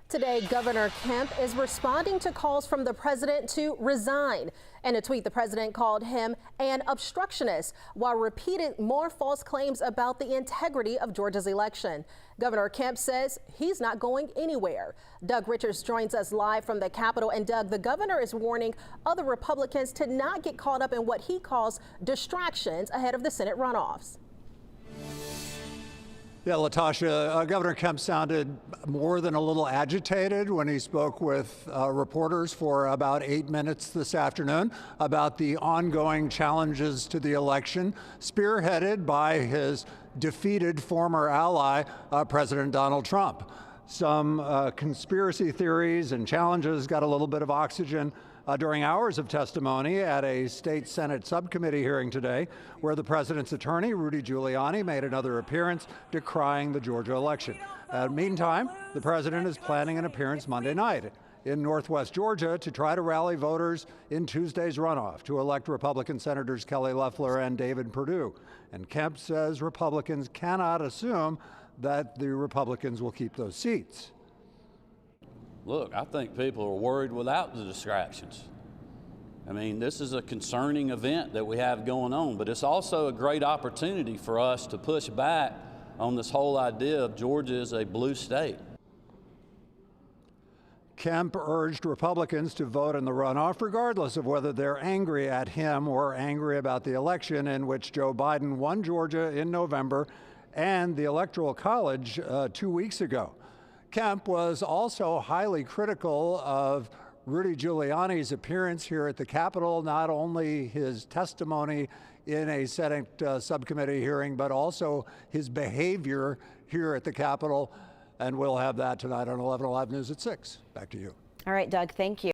Today, Governor Kemp is responding to calls from the president to resign. In a tweet, the president called him an obstructionist while repeating more false claims about the integrity of Georgia's election. Governor Kemp says he's not going anywhere. Doug Richards joins us live from the Capitol. And Doug, the governor is warning other Republicans to not get caught up in what he calls distractions ahead of the Senate runoffs. Yeah, Latasha, Governor Kemp sounded more than a little agitated when he spoke with reporters for about 8 minutes this afternoon about the ongoing challenges to the election, spearheaded by his defeated former ally, President Donald Trump. Some conspiracy theories and challenges got a little bit of oxygen during hours of testimony at a state Senate subcommittee hearing today, where the president's attorney, Rudy Giuliani, made another appearance decrying the Georgia election. Meantime, the president is planning an appearance Monday night in Northwest Georgia to try to rally voters in Tuesday's runoff to elect Republican Senators Kelly Loeffler and David Perdue. And Kemp says Republicans cannot assume that the Republicans will keep those seats. Look, I think people are worried without the distractions. I mean, this is a concerning event that we have going on, but it's also a great opportunity for us to push back on this whole idea of Georgia is a blue state. Kemp urged Republicans to vote in the runoff regardless of whether they're angry at him or angry about the election in which Joe Biden won Georgia in November and the Electoral College 2 weeks ago. Kemp was also highly critical of Rudy Giuliani's appearance here at the Capitol, not only his testimony in a Senate subcommittee hearing, but also his behavior here at the Capitol. And we'll have that tonight on 11 Alive News at 6. Back to you. All right, Doug, thank you.